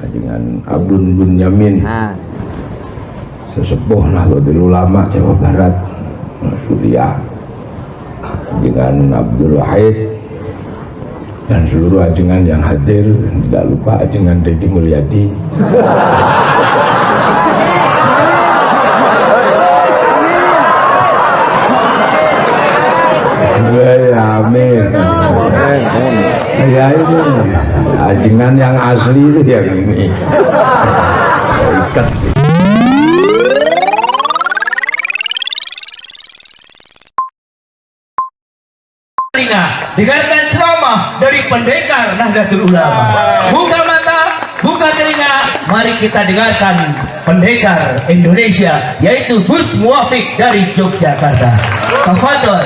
dengan Abdul Bunyamin, sesepuh Nahdlatul Ulama Jawa Barat, Suriah, dengan Abdul Wahid dan seluruh ajengan yang hadir, tidak lupa ajengan Deddy Mulyadi. Amin. Ya ini ajengan yang asli itu yang ini. Ikat. Dengarkan ceramah dari pendekar Nahdlatul Ulama. Buka mata, buka telinga, mari kita dengarkan pendekar Indonesia, yaitu Gus Muwafiq dari Yogyakarta. Tafadhol.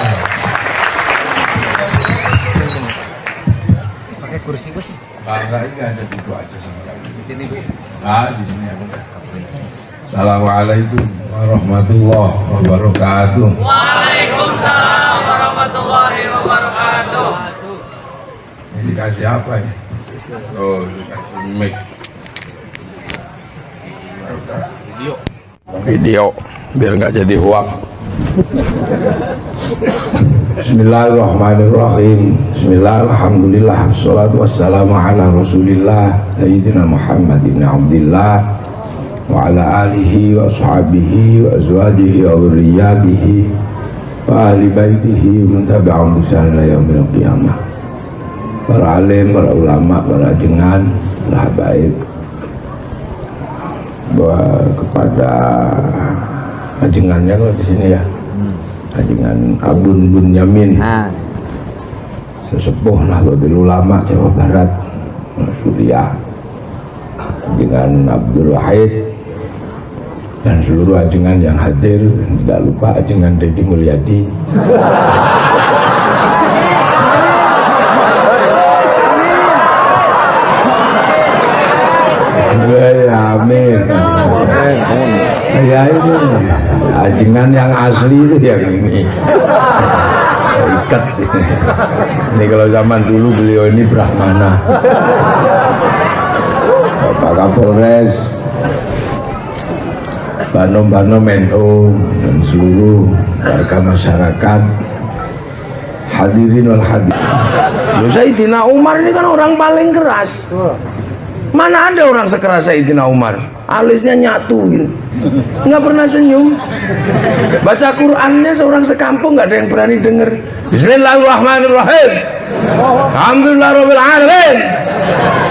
Pakai kursi Gus. Bangga ini ada di aja sama Di sini Gus. di sini aku. Assalamualaikum warahmatullahi wabarakatuh. Waalaikumsalam warahmatullahi wabarakatuh. Ini dikasih apa ya? Oh, dikasih mic. Video biar nggak jadi hoax. Bismillahirrahmanirrahim. Bismillahirrahmanirrahim. Assalatu wassalamu ala rasulillah Sayyidina Muhammad ibn Abdillah wa ala alihi wa ashabihi wa azwajihi wa dhurriyyatihi wa ahli baitihi man tabi'ahum bi ihsan ila yaumil qiyamah. Para alim, para ulama, para ajengan, para habaib, kepada ajengannya kalau di sini ya, ajengan Abdul Bunyamin, sesepuh Nahdlatul Ulama Jawa Barat, Suriah, dengan Abdul Wahid dan seluruh ajengan yang hadir, tidak lupa ajengan Deddy Mulyadi. Amin. Ya ini ajengan yang asli itu yang ini. Ikat. Ini kalau zaman dulu beliau ini Brahmana. Bapak Kapolres, Banom-banom NU dan seluruh warga masyarakat, hadirin wal hadirin. Sayyidina Umar ini kan orang paling keras. Mana ada orang sekeras Sayyidina Umar? Alisnya nyatu gitu, nggak pernah senyum. Baca Qurannya seorang sekampung nggak ada yang berani denger. Bismillahirrahmanirrahim. Alhamdulillahirabbil alamin.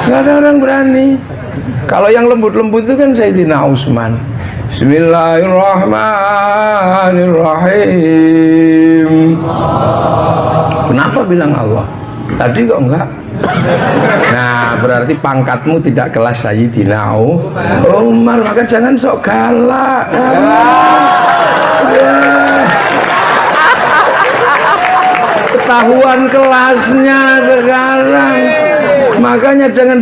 Nggak ada orang berani. Kalau yang lembut-lembut itu kan Sayyidina Utsman. Bismillahirrahmanirrahim. Kenapa bilang Allah? Tadi kok enggak? Nah, berarti pangkatmu tidak kelas Sayyidina Umar, maka jangan sok galak. Ketahuan kelasnya sekarang. Makanya jangan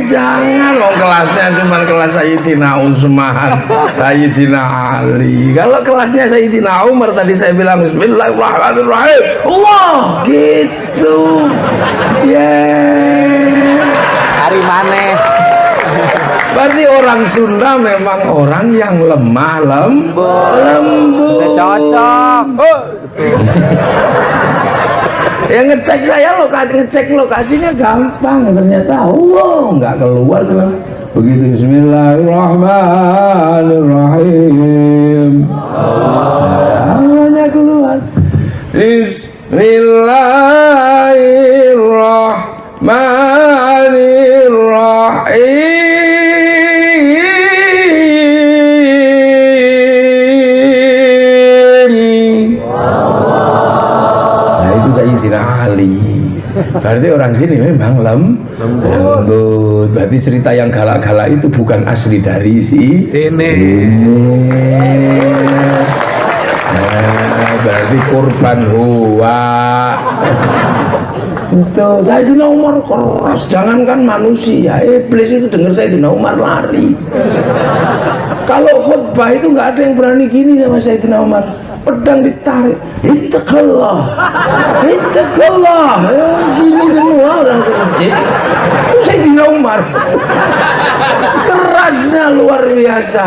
jangan loh, kelasnya cuma kelas Sayyidina Utsman, Sayyidina Ali. Kalau kelasnya Sayyidina Umar tadi saya bilang Bismillahirrahmanirrahim. Allah gitu. Hari maneh. Berarti orang Sunda memang orang yang lemah lembut. Cocok. Yang ngecek lokasinya gampang, ternyata nggak keluar tuh. Begitu Bismillahirrahmanirrahim, Allahnya keluar. Bismillahirrahmanirrahim. Berarti orang sini memang lembut. Berarti cerita yang galak-galak itu bukan asli dari sini. Berarti korban huwa. Itu Sayyidina Umar keras, jangankan manusia, iblis itu dengar Sayyidina Umar lari. Kalau khutbah itu nggak ada yang berani gini sama Sayyidina Umar. Pedang ditarik, ittaqallah, gini semua orang seperti itu Sayyidina Umar. luar biasa.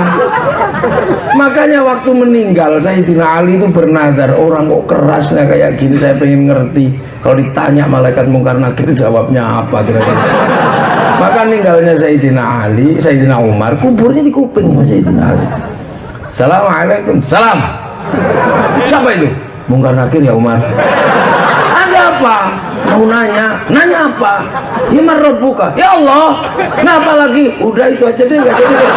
Makanya waktu meninggal Sayyidina Ali itu bernadar, orang kok kerasnya kayak gini, saya pengen ngerti. Kalau ditanya malaikat mungkar nakir jawabnya apa kira-kira. Maka meninggalnya Sayyidina Ali, Sayyidina Umar, kuburnya di kuping Sayyidina Ali. Assalamualaikum. Salam. Siapa itu? Mungkar nakir ya Umar. Ada apa? Mau nanya. Nanya apa? Himar Rabbuka. Ya Allah. Nah apa lagi? Udah itu aja deh, gak jadi deh.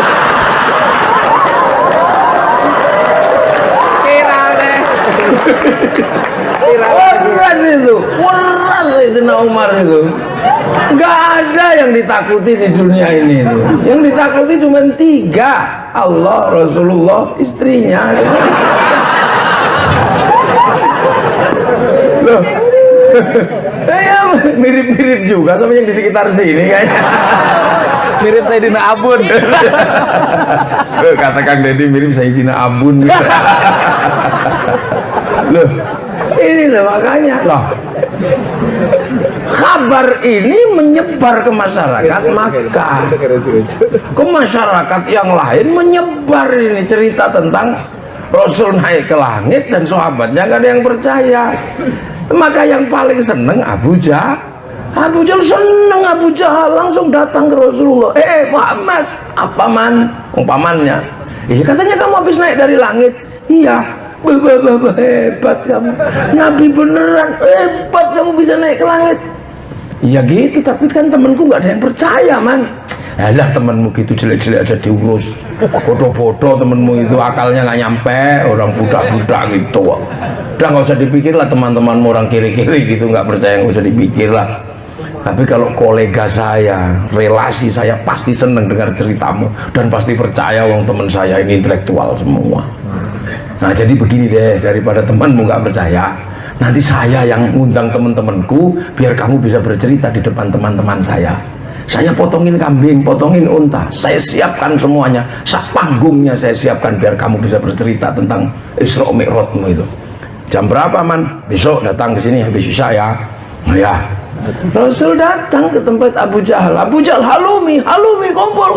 Waras itu, waras Sayyidina Umar itu. Nggak ada yang ditakuti di dunia ini itu. Yang ditakuti cuma 3, Allah, Rasulullah, istrinya. Loh, ya mirip-mirip juga sama yang di sekitar sini kayaknya. Mirip Sayyidina Abun. Kata Kang Deddy mirip Sayyidina Abun. Loh, ini loh makanya loh. Kabar ini menyebar ke masyarakat Makkah, ke masyarakat yang lain menyebar ini cerita tentang Rasul naik ke langit dan sahabatnya nggak ada yang percaya. Maka yang paling seneng Abu Jahal. Abu Jahal seneng, Abu Jahal langsung datang ke Rasulullah. Muhammad, apa man? Pamannya. Iya katanya kamu habis naik dari langit. Iya. Hebat kamu. Nabi beneran hebat kamu bisa naik ke langit. Iya gitu, tapi kan temanku nggak ada yang percaya man. Alah temenmu gitu jelek-jelek aja diurus, bodoh-bodoh temenmu itu akalnya nggak nyampe, orang budak-budak gitu. Udah nggak usah dipikir lah teman-temanmu orang kiri-kiri gitu, nggak percaya nggak usah dipikir lah. Tapi kalau kolega saya, relasi saya pasti seneng dengar ceritamu dan pasti percaya wong teman saya ini intelektual semua. Nah jadi begini deh, daripada temanmu nggak percaya, nanti saya yang ngundang teman-temanku biar kamu bisa bercerita di depan teman-teman saya. Saya potongin kambing, potongin unta, saya siapkan semuanya, panggungnya saya siapkan biar kamu bisa bercerita tentang Isra Mi'rajmu itu. Jam berapa man? Besok datang ke sini habis isya ya. Oh ya. Rasul datang ke tempat Abu Jahal. Abu Jahal halumi, kumpul.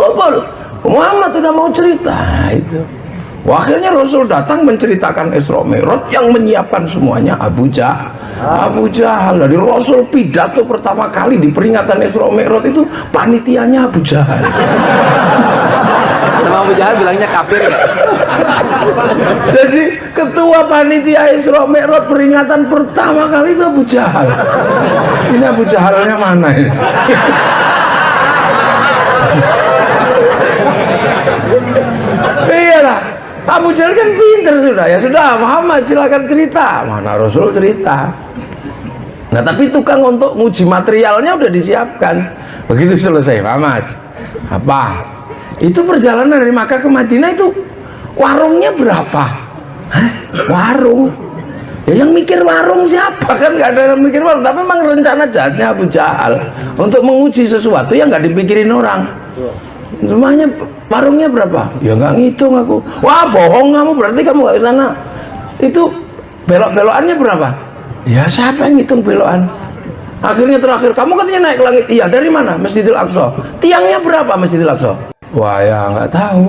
Muhammad sudah mau cerita itu. Wah, akhirnya Rasul datang menceritakan Isra Mi'raj yang menyiapkan semuanya Abu Jahal. Dari Rasul pidato pertama kali di peringatan Isra Mi'raj itu panitianya Abu Jahal. Sama Abu Jahal bilangnya kafir ya? Jadi ketua panitia Isra Mi'raj peringatan pertama kali itu Abu Jahal. Ini Abu Jahalnya mana ini? Iyalah, Abu Jahal kan pinter sudah ya, sudah Muhammad silakan cerita. Mana Rasul cerita. Nah tapi tukang untuk nguji materialnya udah disiapkan. Begitu selesai Muhammad, apa? Itu perjalanan dari Makkah ke Madinah itu warungnya berapa? Hah? Warung? Ya yang mikir warung siapa, kan nggak ada yang mikir warung. Tapi memang rencana jahatnya Abu Jahal untuk menguji sesuatu yang nggak dipikirin orang. Semuanya warungnya berapa? Ya nggak ngitung aku. Wah bohong kamu, berarti kamu nggak ke sana. Itu belok-belokannya berapa? Ya siapa yang ngitung belokan? Akhirnya terakhir kamu katanya naik ke langit. Iya, dari mana? Masjidil Aqsa. Tiangnya berapa Masjidil Aqsa? Wah ya nggak tahu.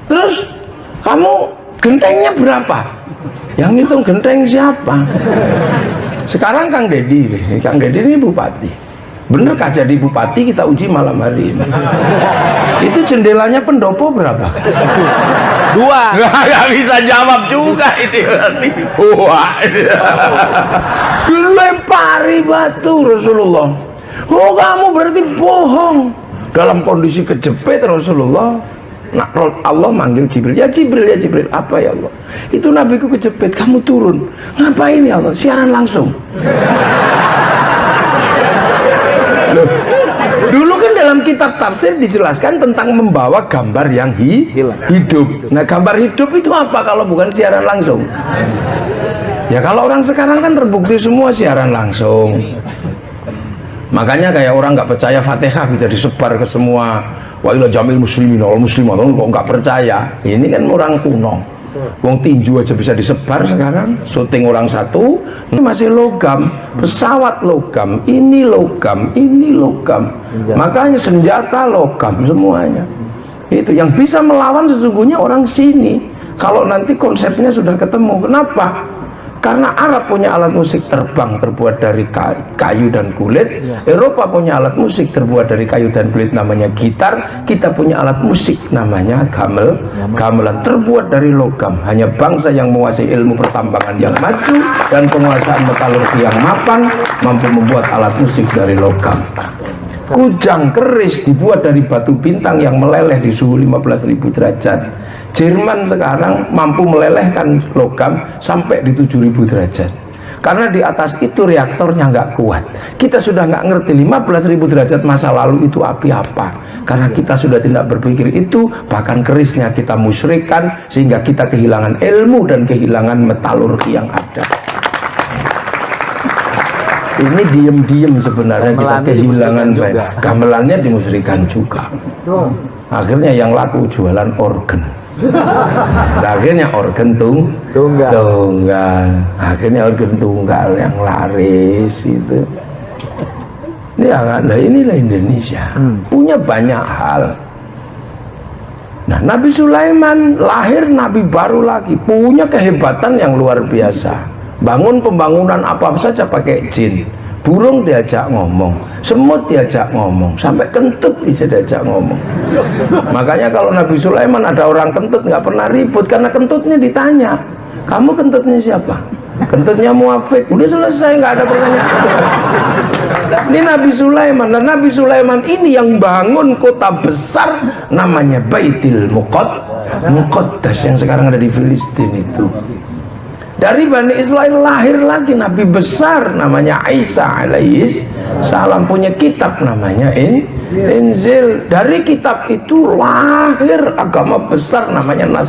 Terus kamu gentengnya berapa? Yang ngitung genteng siapa? Sekarang Kang Deddy ini bupati. Benerkah jadi bupati? Kita uji malam hari ini. Itu jendelanya pendopo berapa? 2. Nggak bisa jawab juga ini berarti. Wah, dilempari batu Rasulullah. Oh kamu berarti bohong. Dalam kondisi kejepit Rasulullah. Nah, Allah manggil Jibril. Ya Jibril, apa ya Allah? Itu nabiku kejepit, kamu turun. Ngapain ya Allah? Siaran langsung. Loh, dulu kan dalam kitab tafsir dijelaskan tentang membawa gambar yang hidup. Nah gambar hidup itu apa kalau bukan siaran langsung? Ya kalau orang sekarang kan terbukti semua siaran langsung. Makanya kayak orang nggak percaya Fatihah bisa disebar ke semua wa ila jamil muslimin wal muslimat, kok nggak percaya. Ini kan orang kuno. Wong tinju aja bisa disebar sekarang, syuting orang satu, ini masih logam, pesawat logam, ini logam, makanya senjata logam semuanya. Itu yang bisa melawan sesungguhnya orang sini. Kalau nanti konsepnya sudah ketemu. Kenapa? Karena Arab punya alat musik terbang terbuat dari kayu dan kulit. Eropa punya alat musik terbuat dari kayu dan kulit namanya gitar. Kita punya alat musik namanya gamelan terbuat dari logam. Hanya bangsa yang menguasai ilmu pertambangan yang maju dan penguasaan metalurgi yang mapan mampu membuat alat musik dari logam. Kujang keris dibuat dari batu bintang yang meleleh di suhu 15.000 derajat. Jerman sekarang mampu melelehkan logam sampai di 7.000 derajat. Karena di atas itu reaktornya nggak kuat. Kita sudah nggak ngerti 15.000 derajat masa lalu itu api apa. Karena kita sudah tidak berpikir itu, bahkan kerisnya kita musyrikkan sehingga kita kehilangan ilmu dan kehilangan metalurgi yang ada. Ini diem-diem sebenarnya kita kehilangan baik. Gamelannya dimusrikan juga. Akhirnya yang laku jualan organ. Akhirnya organ tunggal. Akhirnya organ tunggal yang laris itu. Nah, inilah Indonesia. Punya banyak hal. Nah, Nabi Sulaiman lahir nabi baru lagi, punya kehebatan yang luar biasa. Bangun pembangunan apa saja pakai jin. Burung diajak ngomong, semut diajak ngomong, sampai kentut bisa diajak ngomong. Makanya kalau Nabi Sulaiman ada orang kentut nggak pernah ribut, karena kentutnya ditanya, kamu kentutnya siapa? Kentutnya Muafik. Udah selesai, nggak ada pertanyaan. Ini Nabi Sulaiman, dan Nabi Sulaiman ini yang bangun kota besar namanya Baitul Muqaddas yang sekarang ada di Filistin itu. Dari Bani Israel lahir lagi nabi besar namanya Isa alaihis salam, punya kitab namanya Injil. Dari kitab itu lahir agama besar namanya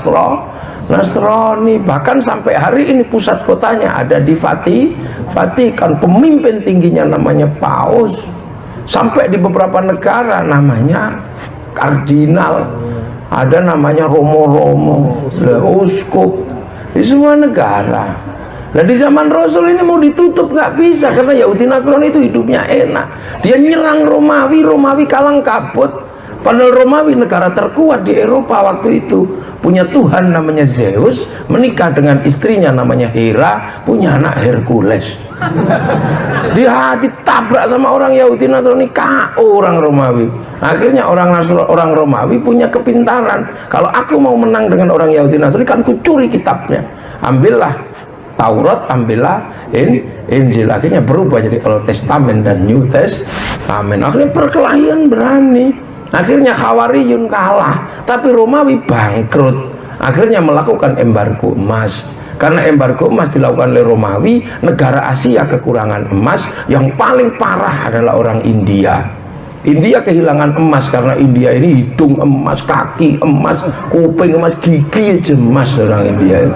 Nasrani. Bahkan sampai hari ini pusat kotanya ada di Vatikan. Pemimpin tingginya namanya Paus. Sampai di beberapa negara namanya kardinal, ada namanya Romo, uskup. Di semua negara. Nah, di zaman Rasul ini mau ditutup nggak bisa, karena Yahudi Nasrani itu hidupnya enak. Dia nyerang Romawi kalang kabut. Padahal Romawi negara terkuat di Eropa waktu itu, punya Tuhan namanya Zeus, menikah dengan istrinya namanya Hera, punya anak Hercules. Dia ditabrak sama orang Yahudi Nasrani, KO orang Romawi. Akhirnya orang Romawi punya kepintaran. Kalau aku mau menang dengan orang Yahudi Nasrani, kan ku curi kitabnya. Ambillah Taurat, ambillah Injil. Akhirnya berubah jadi Old Testament dan New Testament. Akhirnya perkelahian berani. Akhirnya Hawariyun kalah, tapi Romawi bangkrut. Akhirnya melakukan embargo emas. Karena embargo emas dilakukan oleh Romawi, negara Asia kekurangan emas. Yang paling parah adalah orang India. India kehilangan emas karena India ini hidung emas, kaki emas, kuping emas, gigi aja emas orang India.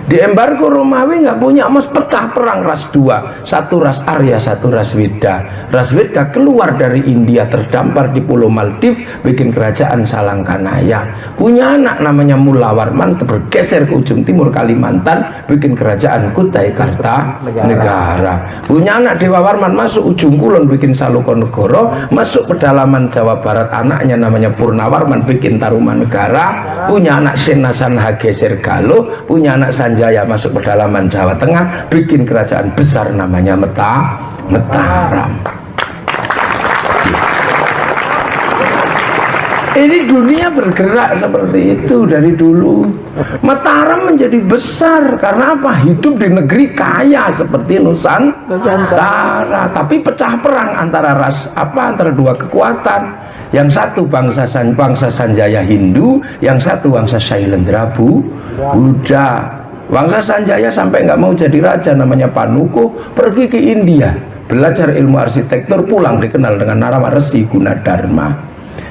Di embargo Romawi nggak punya emas, pecah perang ras dua, satu ras Arya, satu ras Weda. Ras Weda keluar dari India, terdampar di Pulau Maldiv, bikin kerajaan Salangkanaya. Punya anak namanya Mula Warman, bergeser ke ujung timur Kalimantan, bikin kerajaan Kutai Kartanegara. Punya anak Dewa Warman masuk ujung kulon, bikin Salokonegoro. Masuk pedalaman Jawa Barat, anaknya namanya Purnawarman, bikin Tarumanegara. Punya anak Senasan Hageser Galuh. Punya anak Sanjaya masuk pedalaman Jawa Tengah, bikin kerajaan besar namanya Mataram. Ini dunia bergerak seperti itu dari dulu. Mataram menjadi besar karena apa? Hidup di negeri kaya seperti Nusantara. Tapi pecah perang antara antara dua kekuatan. Yang satu bangsa Sanjaya Hindu, yang satu bangsa Sailendra Buddha. Bangsa Sanjaya sampai nggak mau jadi raja, namanya Panuko, pergi ke India belajar ilmu arsitektur, pulang dikenal dengan nama Resi Gunadarma.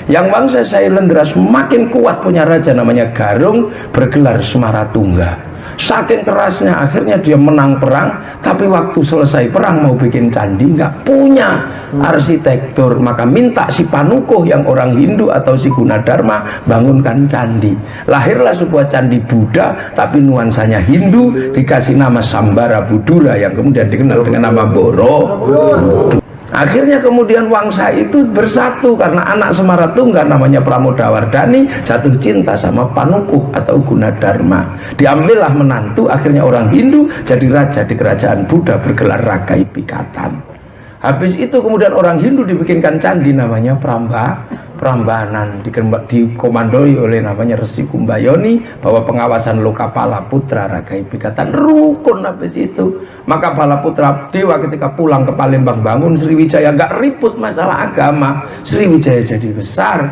Yang bangsa Sailendra semakin kuat, punya raja namanya Garung, bergelar Semaratungga. Saking kerasnya akhirnya dia menang perang, tapi waktu selesai perang mau bikin candi nggak punya arsitektur, maka minta si Panuko yang orang Hindu atau si Gunadarma bangunkan candi. Lahirlah sebuah candi Buddha tapi nuansanya Hindu, dikasih nama Sambara Budura yang kemudian dikenal dengan nama Borobudur. Akhirnya kemudian Wangsa itu bersatu karena anak Semaratungga namanya Pramodawardhani jatuh cinta sama Panukuh atau Gunadarma. Diambillah menantu, akhirnya orang Hindu jadi raja di kerajaan Buddha bergelar Rakai Pikatan. Habis itu kemudian orang Hindu dibikinkan candi namanya Prambanan, dikomandoi oleh namanya Resi Kumbayoni bahwa pengawasan Lokapala putra Rakai Pikatan rukun. Habis itu maka Balaputra Dewa ketika pulang ke Palembang bangun Sriwijaya, nggak ribut masalah agama, Sriwijaya jadi besar.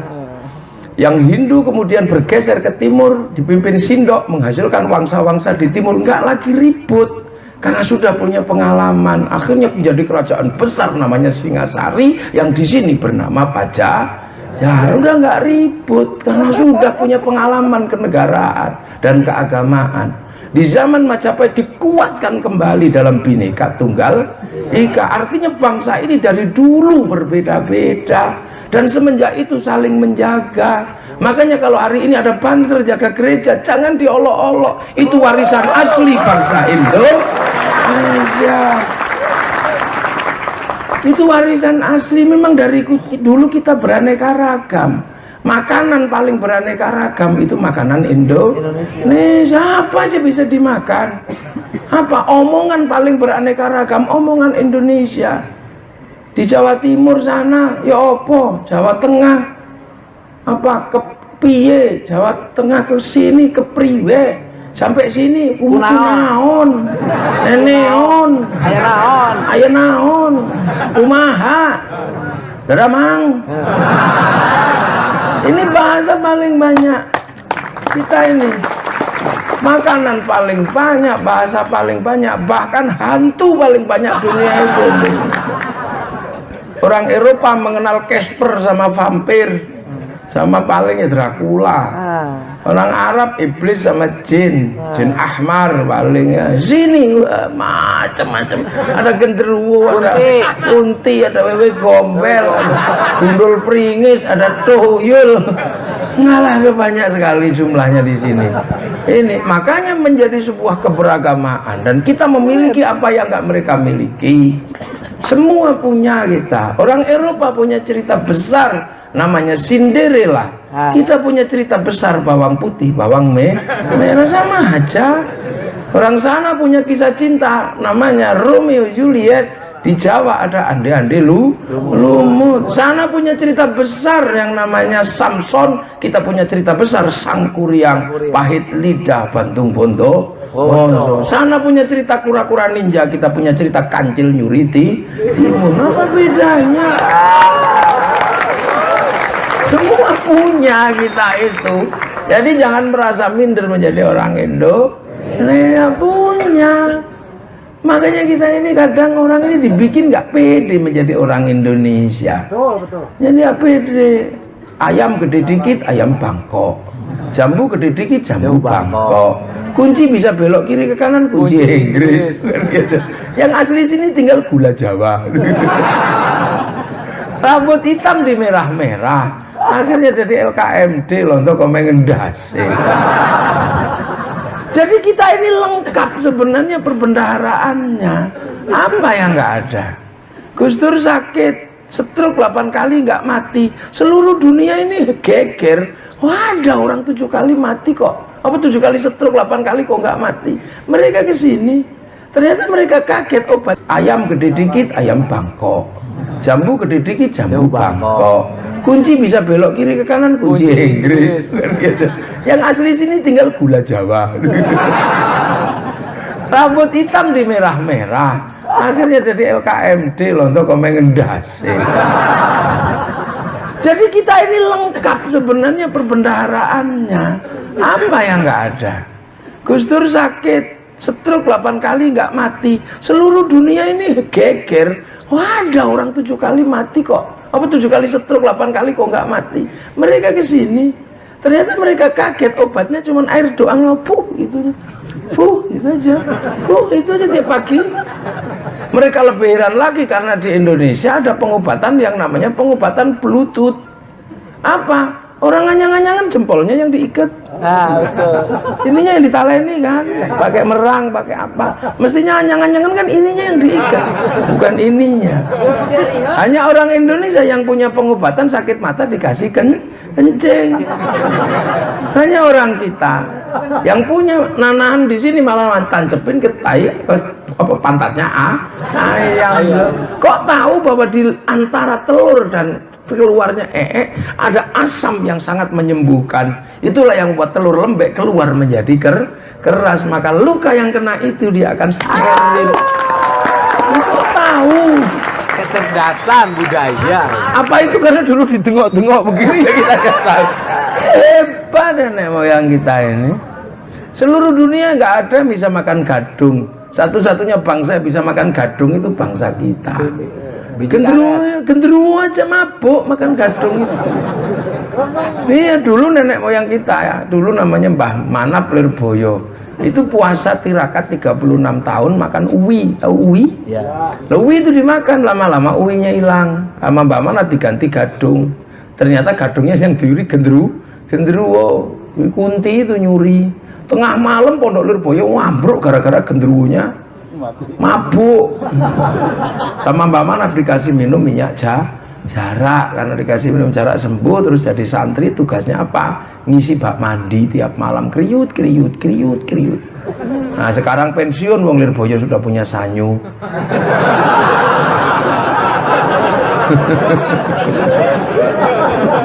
Yang Hindu kemudian bergeser ke timur dipimpin Sindok menghasilkan wangsa-wangsa di timur, nggak lagi ribut karena sudah punya pengalaman. Akhirnya menjadi kerajaan besar namanya Singasari yang di sini bernama Pajajaran. Udah nggak ribut karena sudah punya pengalaman kenegaraan dan keagamaan. Di zaman Majapahit dikuatkan kembali dalam Bhinneka Tunggal Ika. Artinya bangsa ini dari dulu berbeda-beda dan semenjak itu saling menjaga. Makanya kalau hari ini ada banser jaga gereja, jangan diolok-olok. Itu warisan asli bangsa Indonesia. Itu warisan asli. Memang dari dulu kita beraneka ragam. Makanan paling beraneka ragam itu makanan Indonesia. Apa aja bisa dimakan. Apa omongan paling beraneka ragam, omongan Indonesia. Di Jawa Timur sana ya opo, Jawa Tengah apa kepiye, Jawa Tengah ke sini kepriwe, sampai sini kunaon, neneon, aya naon, kumaha, daramang. Ini bahasa paling banyak kita ini. Makanan paling banyak, bahasa paling banyak, bahkan hantu paling banyak dunia itu. Orang Eropa mengenal Casper sama vampir, sama palingnya Dracula. Orang Arab iblis sama jin, jin ahmar palingnya. Sini macam-macam. Ada genderuwo, ada unti, ada wewe gombel, ada gundul pringis, ada tuyul. Ngalah banyak sekali jumlahnya di sini. Ini makanya menjadi sebuah keberagamaan dan kita memiliki apa yang nggak mereka miliki. Semua punya kita. Orang Eropa punya cerita besar namanya Cinderella. Kita punya cerita besar bawang putih, bawang merah, sama aja. Orang sana punya kisah cinta namanya Romeo Juliet. Di Jawa ada ande-ande lumut. Sana punya cerita besar yang namanya Samson. Kita punya cerita besar Sang Kuryang, pahit lidah, bantung bondo. Sana punya cerita kura-kura ninja, kita punya cerita kancil nyuriti. Apa bedanya? Semua punya kita itu. Jadi jangan merasa minder menjadi orang Indonesia, punya. Makanya kita ini kadang orang ini dibikin nggak pede menjadi orang Indonesia. Betul. Jadi nggak pede. Ayam gede dikit, ayam Bangkok. Jambu gede dikit, jambu Bangkok. Kunci bisa belok kiri ke kanan, kunci Inggris. Gitu. Yang asli sini tinggal gula Jawa. Rambut hitam di merah-merah. Akhirnya jadi LKMD loh, untuk komendas. Jadi kita ini lengkap sebenarnya perbendaharaannya. Apa yang nggak ada? Gus Dur sakit, stroke 8 kali nggak mati. Seluruh dunia ini geger. Wah, ada orang 7 kali mati kok. Apa 7 kali stroke 8 kali kok nggak mati? Mereka kesini, ternyata mereka kaget. Obat ayam gede dikit, ayam Bangkok. Jambu gede dikit, jambu Bangkok. Kunci bisa belok kiri ke kanan, kunci Inggris. Gitu. Yang asli sini tinggal gula Jawa. Rambut hitam di merah-merah. Akhirnya jadi LKMD loh, untuk komendas. Jadi kita ini lengkap sebenarnya perbendaharaannya. Apa yang nggak ada? Gus Dur sakit, stroke 8 kali nggak mati. Seluruh dunia ini geger. Wah, ada orang 7 kali mati kok. Apa 7 kali stroke 8 kali kok nggak mati? Mereka kesini, ternyata mereka kaget. Obatnya cuma air doang, itu aja, itu aja tiap pagi. Mereka lebih heran lagi karena di Indonesia ada pengobatan yang namanya pengobatan Bluetooth. Apa? Orang anyang-anyangan jempolnya yang diikat. Nah, betul. Ininya yang ditaleni kan, pakai merang, pakai apa. Mestinya anyang-anyangan kan ininya yang diikat, bukan ininya. Hanya orang Indonesia yang punya pengobatan sakit mata dikasih kencing. Hanya orang kita yang punya nanahan di sini malah tancepin ke tai, apa pantatnya ayam. Kok tahu bahwa di antara telur dan keluarnya ada asam yang sangat menyembuhkan. Itulah yang buat telur lembek keluar menjadi keras. Maka luka yang kena itu dia akan steril. Kok tahu? Kecerdasan budaya. Apa itu karena dulu ditengok-tengok begini ya kita nggak tahu. Hebat nenek moyang kita ini. Seluruh dunia nggak ada yang bisa makan gadung. Satu-satunya bangsa yang bisa makan gadung itu bangsa kita. Genderuwo aja mabuk makan gadung itu. Ini ya dulu nenek moyang kita ya. Dulu namanya Mbah Manap Lirboyo. Itu puasa tirakat 36 tahun makan uwi. Tahu uwi? Ya. Nah, uwi itu dimakan, lama-lama uwinya hilang. Sama Mbak Manap diganti gadung. Ternyata gadungnya yang diuri genderuwo. Kunti itu nyuri. Tengah malam Pondok Lirboyo ngambruk gara-gara genderuwonya mabuk. Sama Mbak Manap dikasih minum minyak jarak, karena dikasih minum jarak sembuh. Terus jadi santri tugasnya apa? Ngisi bak mandi tiap malam, kriut. Nah sekarang pensiun wong Lirboyo sudah punya sanyu.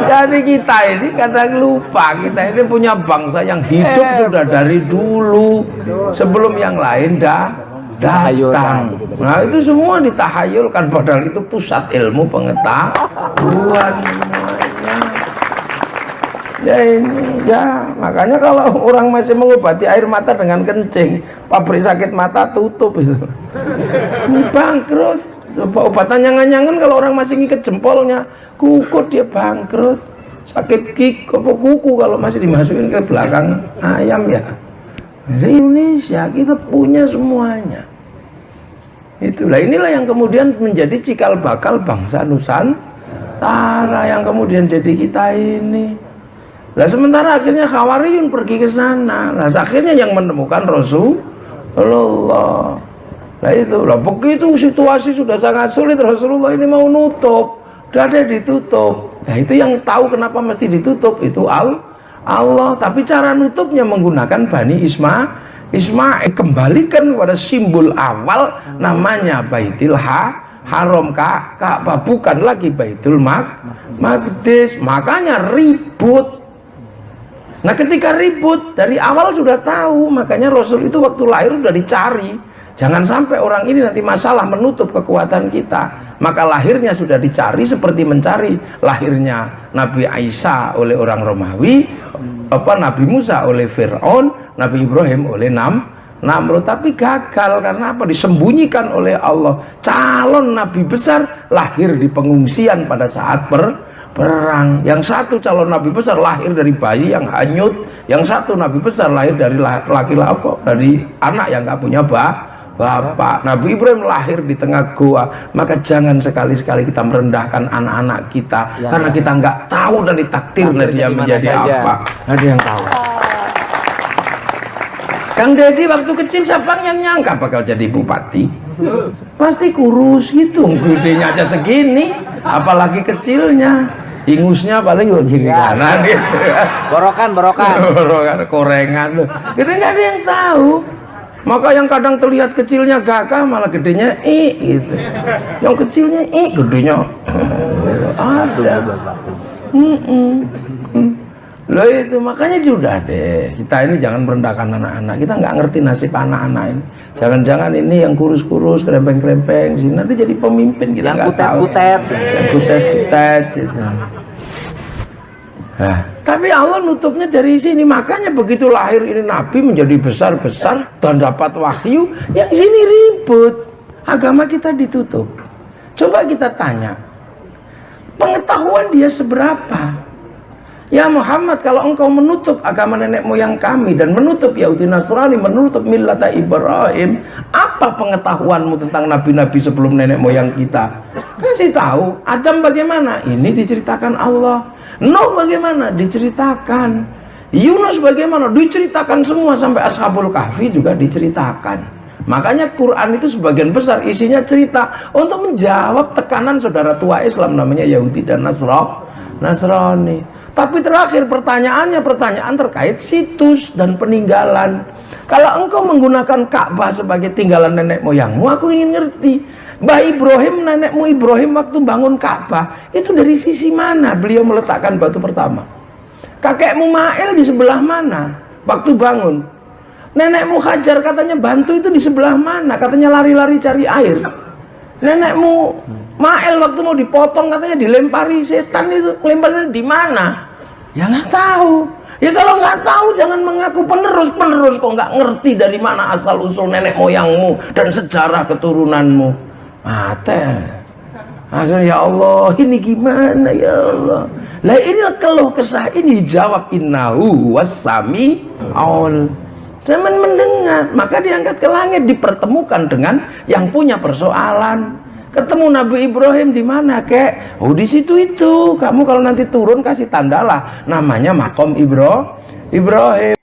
Jadi kita ini kadang lupa, kita ini punya bangsa yang hidup sudah dari dulu sebelum yang lain datang. Nah itu semua ditahayulkan, padahal itu pusat ilmu pengetahuan semuanya. Ya ini ya, makanya kalau orang masih mengobati air mata dengan kencing, pabrik sakit mata tutup itu. Ini bangkrut. Obatan nyangan-nyangan kalau orang masih ngikat jempolnya, kukut dia bangkrut. Sakit gig apa kuku kalau masih dimasukin ke belakang ayam ya. Di Indonesia kita punya semuanya. Itulah inilah yang kemudian menjadi cikal bakal bangsa Nusantara yang kemudian jadi kita ini. Nah sementara akhirnya Khawariyun pergi ke sana. Nah akhirnya yang menemukan Rasulullah. Nah itulah, begitu situasi sudah sangat sulit, Rasulullah ini mau nutup, udah ada ditutup. Nah itu yang tahu kenapa mesti ditutup itu Allah. Tapi cara nutupnya menggunakan Bani Ismail, kembalikan kepada simbol awal namanya Baitul Haram Ka'bah, bukan lagi Baitul Maqdis. Makanya ribut. Nah ketika ribut dari awal sudah tahu, makanya Rasul itu waktu lahir sudah dicari. Jangan sampai orang ini nanti masalah menutup kekuatan kita. Maka lahirnya sudah dicari seperti mencari lahirnya Nabi Isa oleh orang Romawi, Nabi Musa oleh Fir'aun, Nabi Ibrahim oleh Namrud. Tapi gagal karena apa? Disembunyikan oleh Allah. Calon Nabi besar lahir di pengungsian pada saat perang. Yang satu calon Nabi besar lahir dari bayi yang hanyut. Yang satu Nabi besar lahir dari laki-laki, dari anak yang gak punya bapak. Nabi Ibrahim lahir di tengah goa. Maka jangan sekali-sekali kita merendahkan anak-anak kita ya, karena kita nggak tahu dari takdirnya dia menjadi apa. Ada yang tahu. Kang Deddy waktu kecil siapa yang nyangka bakal jadi bupati? Pasti kurus gitu, gedenya aja segini, apalagi kecilnya. Ingusnya paling juga kiri kanan gitu. Borokan Korengan. Jadi nggak ada yang tahu. Maka yang kadang terlihat kecilnya gagah malah gedenya gitu. Yang kecilnya gedenya ada. Loh itu makanya sudah deh, kita ini jangan merendahkan anak-anak. Kita nggak ngerti nasib anak-anak ini. Jangan-jangan ini yang kurus-kurus, krempeng-krempeng sini nanti jadi pemimpin, kita nggak tahu. Yang kutet-kutet gitu. Nah, tapi Allah nutupnya dari sini. Makanya begitu lahir ini Nabi menjadi besar-besar dan dapat wahyu, yang sini ribut. Agama kita ditutup. Coba kita tanya, pengetahuan dia seberapa? Ya Muhammad, kalau engkau menutup agama nenek moyang kami dan menutup Yahudi Nasrani, menutup millata Ibrahim, apa pengetahuanmu tentang nabi-nabi sebelum nenek moyang kita? Kasih tahu. Adam bagaimana? Ini diceritakan Allah. Nuh bagaimana? Diceritakan. Yunus bagaimana? Diceritakan semua, sampai Ashabul Kahfi juga diceritakan. Makanya Quran itu sebagian besar isinya cerita untuk menjawab tekanan saudara tua Islam namanya Yahudi dan Nasrani. Tapi terakhir pertanyaannya pertanyaan terkait situs dan peninggalan. Kalau engkau menggunakan Ka'bah sebagai tinggalan nenek moyangmu, aku ingin ngerti, Mbah Ibrahim, nenekmu Ibrahim waktu bangun Ka'bah itu dari sisi mana beliau meletakkan batu pertama? Kakekmu Ma'il di sebelah mana waktu bangun? Nenekmu Hajar katanya bantu itu di sebelah mana? Katanya lari-lari cari air. Nenekmu Ma'il waktu mau dipotong katanya dilempari setan, itu lemparnya di mana? Ya nggak tahu. Ya kalau nggak tahu jangan mengaku penerus kok nggak ngerti dari mana asal usul nenek moyangmu dan sejarah keturunanmu. Mate. Akhirnya ya Allah, ini gimana ya Allah? Lah ini keluh kesah ini dijawab innahu wasami aul. Zaman mendengar, maka diangkat ke langit, dipertemukan dengan yang punya persoalan. Ketemu Nabi Ibrahim di mana, kek? Oh, di situ itu. Kamu kalau nanti turun kasih tandalah, namanya makom Ibrahim.